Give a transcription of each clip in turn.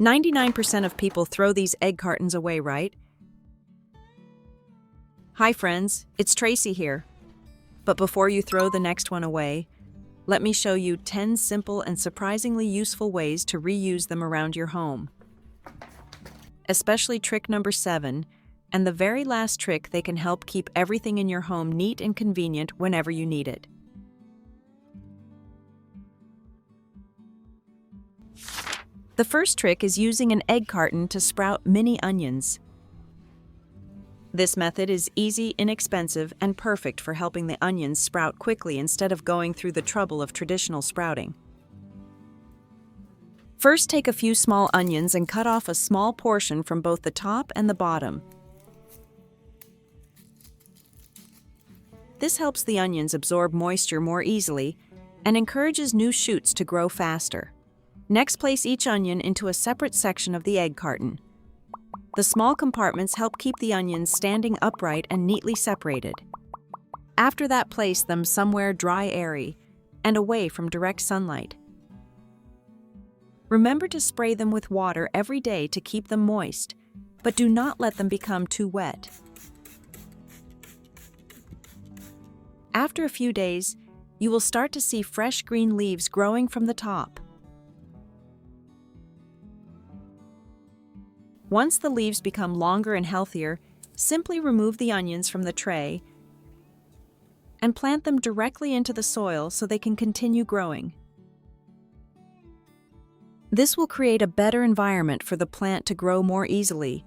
99% of people throw these egg cartons away, right? Hi friends, it's Tracy here. But before you throw the next one away, let me show you 10 simple and surprisingly useful ways to reuse them around your home. Especially trick number 7, and the very last trick, they can help keep everything in your home neat and convenient whenever you need it. The first trick is using an egg carton to sprout mini onions. This method is easy, inexpensive, and perfect for helping the onions sprout quickly instead of going through the trouble of traditional sprouting. First, take a few small onions and cut off a small portion from both the top and the bottom. This helps the onions absorb moisture more easily and encourages new shoots to grow faster. Next, place each onion into a separate section of the egg carton. The small compartments help keep the onions standing upright and neatly separated. After that, place them somewhere dry, airy, and away from direct sunlight. Remember to spray them with water every day to keep them moist, but do not let them become too wet. After a few days, you will start to see fresh green leaves growing from the top. Once the leaves become longer and healthier, simply remove the onions from the tray and plant them directly into the soil so they can continue growing. This will create a better environment for the plant to grow more easily.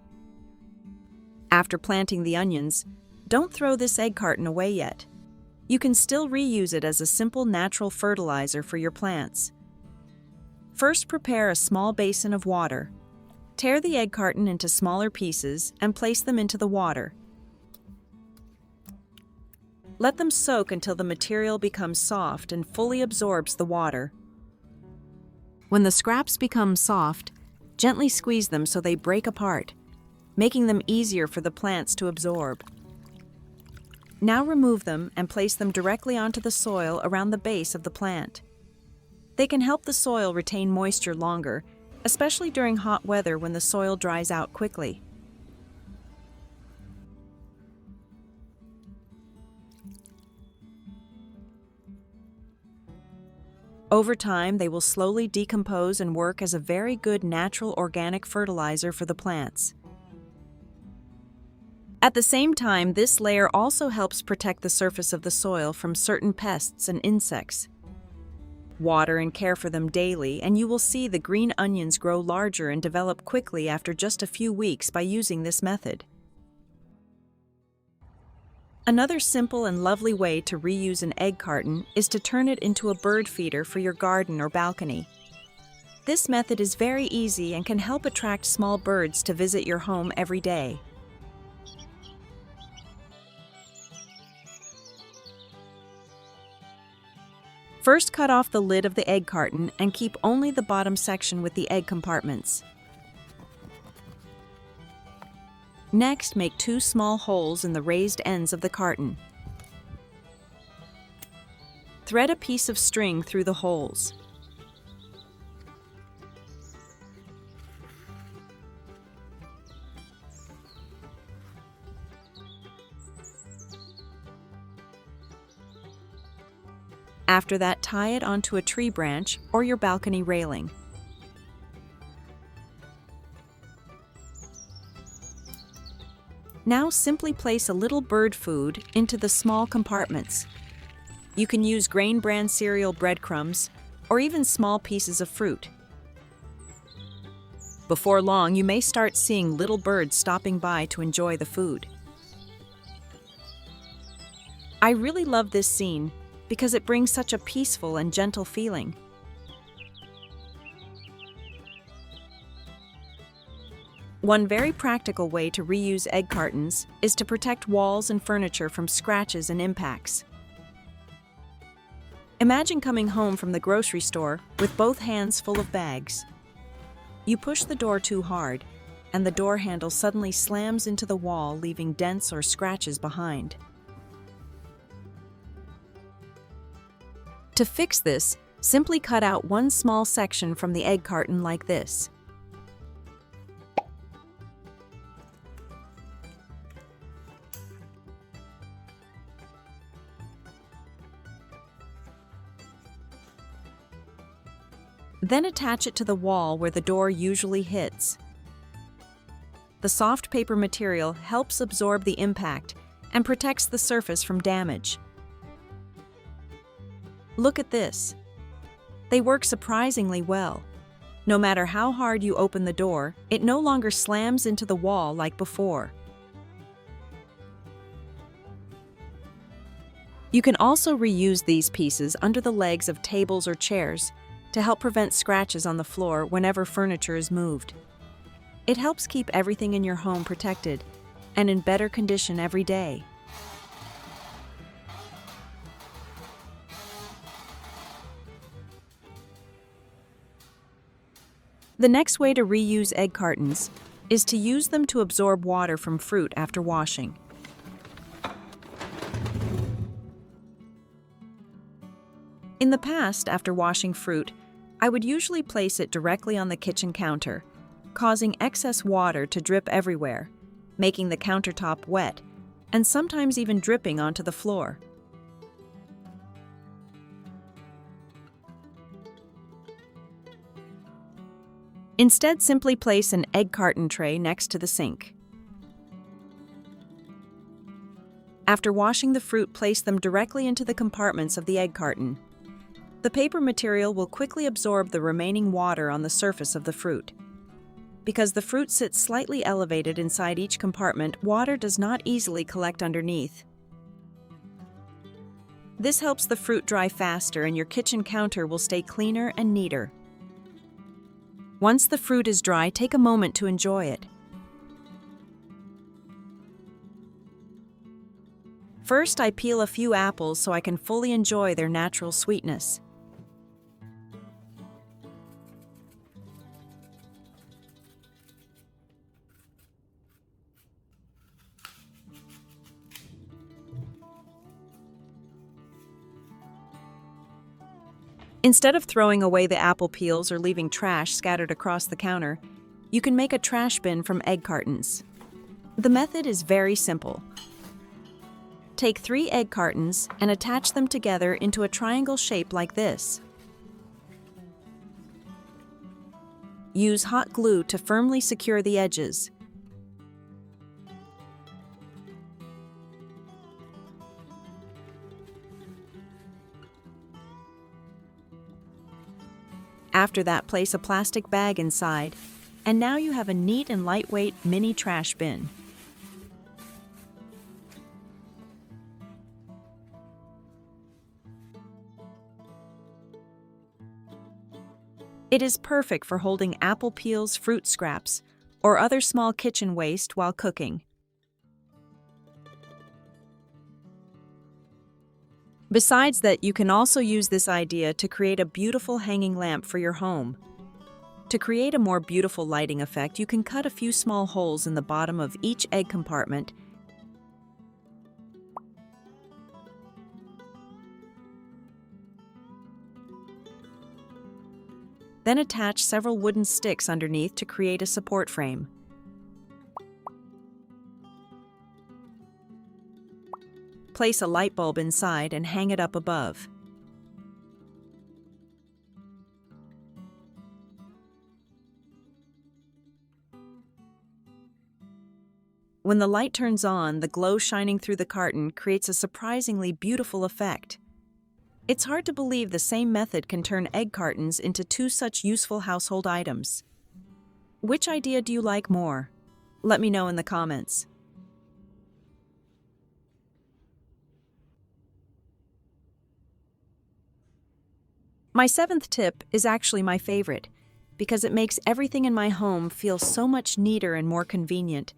After planting the onions, don't throw this egg carton away yet. You can still reuse it as a simple natural fertilizer for your plants. First, prepare a small basin of water. Tear the egg carton into smaller pieces and place them into the water. Let them soak until the material becomes soft and fully absorbs the water. When the scraps become soft, gently squeeze them so they break apart, making them easier for the plants to absorb. Now remove them and place them directly onto the soil around the base of the plant. They can help the soil retain moisture longer, especially during hot weather when the soil dries out quickly. Over time, they will slowly decompose and work as a very good natural organic fertilizer for the plants. At the same time, this layer also helps protect the surface of the soil from certain pests and insects. Water and care for them daily, and you will see the green onions grow larger and develop quickly after just a few weeks by using this method. Another simple and lovely way to reuse an egg carton is to turn it into a bird feeder for your garden or balcony. This method is very easy and can help attract small birds to visit your home every day. First, cut off the lid of the egg carton and keep only the bottom section with the egg compartments. Next, make 2 small holes in the raised ends of the carton. Thread a piece of string through the holes. After that, tie it onto a tree branch or your balcony railing. Now simply place a little bird food into the small compartments. You can use Grain Bran cereal breadcrumbs or even small pieces of fruit. Before long, you may start seeing little birds stopping by to enjoy the food. I really love this scene because it brings such a peaceful and gentle feeling. One very practical way to reuse egg cartons is to protect walls and furniture from scratches and impacts. Imagine coming home from the grocery store with both hands full of bags. You push the door too hard, and the door handle suddenly slams into the wall, leaving dents or scratches behind. To fix this, simply cut out one small section from the egg carton like this. Then attach it to the wall where the door usually hits. The soft paper material helps absorb the impact and protects the surface from damage. Look at this. They work surprisingly well. No matter how hard you open the door, it no longer slams into the wall like before. You can also reuse these pieces under the legs of tables or chairs to help prevent scratches on the floor whenever furniture is moved. It helps keep everything in your home protected and in better condition every day. The next way to reuse egg cartons is to use them to absorb water from fruit after washing. In the past, after washing fruit, I would usually place it directly on the kitchen counter, causing excess water to drip everywhere, making the countertop wet, and sometimes even dripping onto the floor. Instead, simply place an egg carton tray next to the sink. After washing the fruit, place them directly into the compartments of the egg carton. The paper material will quickly absorb the remaining water on the surface of the fruit. Because the fruit sits slightly elevated inside each compartment, water does not easily collect underneath. This helps the fruit dry faster and your kitchen counter will stay cleaner and neater. Once the fruit is dry, take a moment to enjoy it. First, I peel a few apples so I can fully enjoy their natural sweetness. Instead of throwing away the apple peels or leaving trash scattered across the counter, you can make a trash bin from egg cartons. The method is very simple. Take 3 egg cartons and attach them together into a triangle shape like this. Use hot glue to firmly secure the edges. After that, place a plastic bag inside, and now you have a neat and lightweight mini trash bin. It is perfect for holding apple peels, fruit scraps, or other small kitchen waste while cooking. Besides that, you can also use this idea to create a beautiful hanging lamp for your home. To create a more beautiful lighting effect, you can cut a few small holes in the bottom of each egg compartment . Then attach several wooden sticks underneath to create a support frame. Place a light bulb inside and hang it up above. When the light turns on, the glow shining through the carton creates a surprisingly beautiful effect. It's hard to believe the same method can turn egg cartons into 2 such useful household items. Which idea do you like more? Let me know in the comments. My 7th tip is actually my favorite, because it makes everything in my home feel so much neater and more convenient,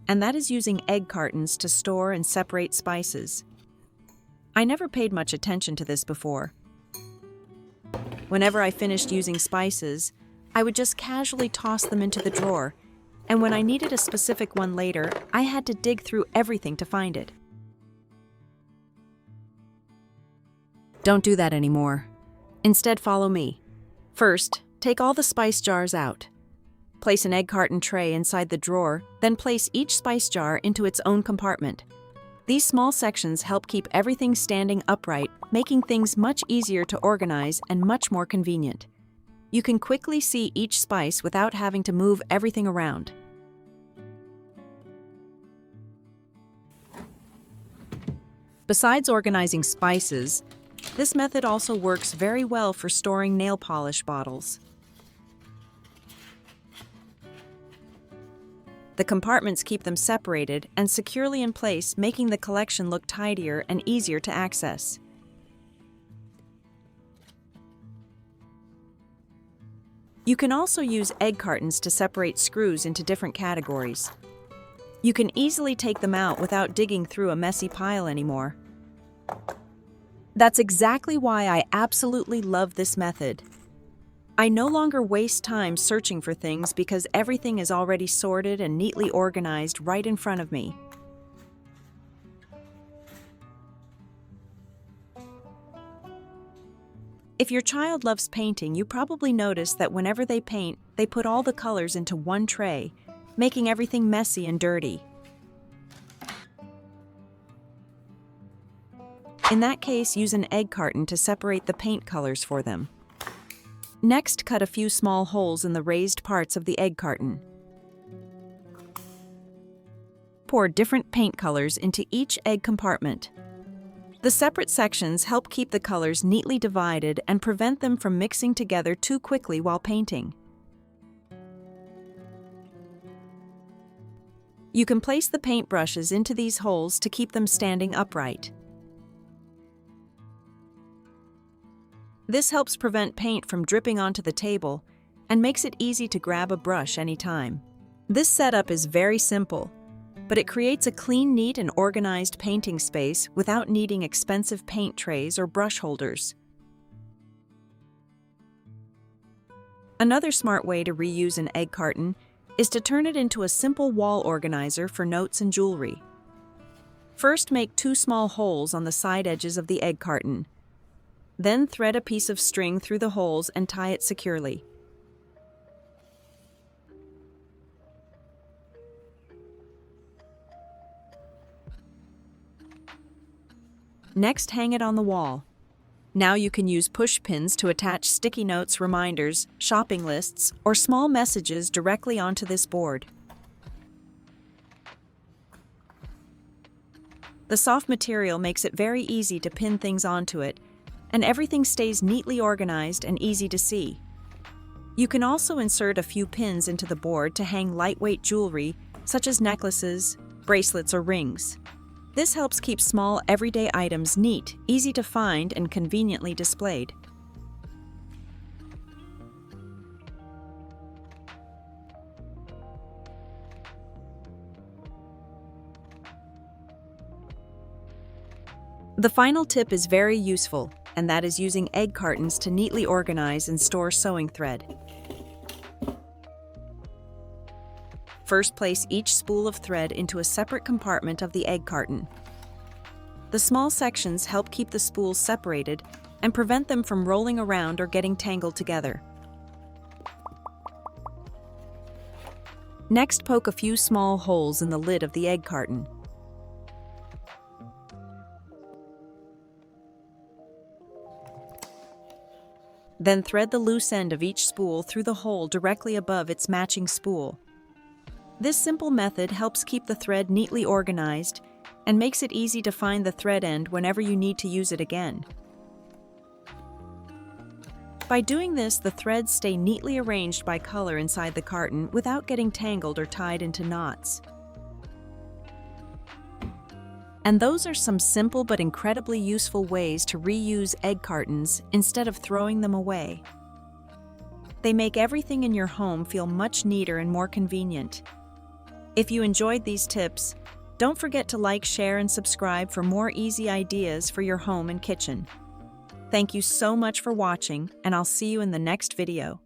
and that is using egg cartons to store and separate spices. I never paid much attention to this before. Whenever I finished using spices, I would just casually toss them into the drawer, and when I needed a specific one later, I had to dig through everything to find it. Don't do that anymore. Instead, follow me. First, take all the spice jars out. Place an egg carton tray inside the drawer, then place each spice jar into its own compartment. These small sections help keep everything standing upright, making things much easier to organize and much more convenient. You can quickly see each spice without having to move everything around. Besides organizing spices, this method also works very well for storing nail polish bottles. The compartments keep them separated and securely in place, making the collection look tidier and easier to access. You can also use egg cartons to separate screws into different categories. You can easily take them out without digging through a messy pile anymore. That's exactly why I absolutely love this method. I no longer waste time searching for things because everything is already sorted and neatly organized right in front of me. If your child loves painting, you probably notice that whenever they paint, they put all the colors into one tray, making everything messy and dirty. In that case, use an egg carton to separate the paint colors for them. Next, cut a few small holes in the raised parts of the egg carton. Pour different paint colors into each egg compartment. The separate sections help keep the colors neatly divided and prevent them from mixing together too quickly while painting. You can place the paint brushes into these holes to keep them standing upright. This helps prevent paint from dripping onto the table and makes it easy to grab a brush anytime. This setup is very simple, but it creates a clean, neat, and organized painting space without needing expensive paint trays or brush holders. Another smart way to reuse an egg carton is to turn it into a simple wall organizer for notes and jewelry. First, make 2 small holes on the side edges of the egg carton. Then thread a piece of string through the holes and tie it securely. Next, hang it on the wall. Now you can use push pins to attach sticky notes, reminders, shopping lists, or small messages directly onto this board. The soft material makes it very easy to pin things onto it, and everything stays neatly organized and easy to see. You can also insert a few pins into the board to hang lightweight jewelry, such as necklaces, bracelets, or rings. This helps keep small, everyday items neat, easy to find, and conveniently displayed. The final tip is very useful, and that is using egg cartons to neatly organize and store sewing thread. First, place each spool of thread into a separate compartment of the egg carton. The small sections help keep the spools separated and prevent them from rolling around or getting tangled together. Next, poke a few small holes in the lid of the egg carton. Then thread the loose end of each spool through the hole directly above its matching spool. This simple method helps keep the thread neatly organized and makes it easy to find the thread end whenever you need to use it again. By doing this, the threads stay neatly arranged by color inside the carton without getting tangled or tied into knots. And those are some simple but incredibly useful ways to reuse egg cartons instead of throwing them away. They make everything in your home feel much neater and more convenient. If you enjoyed these tips, don't forget to like, share, and subscribe for more easy ideas for your home and kitchen. Thank you so much for watching, and I'll see you in the next video.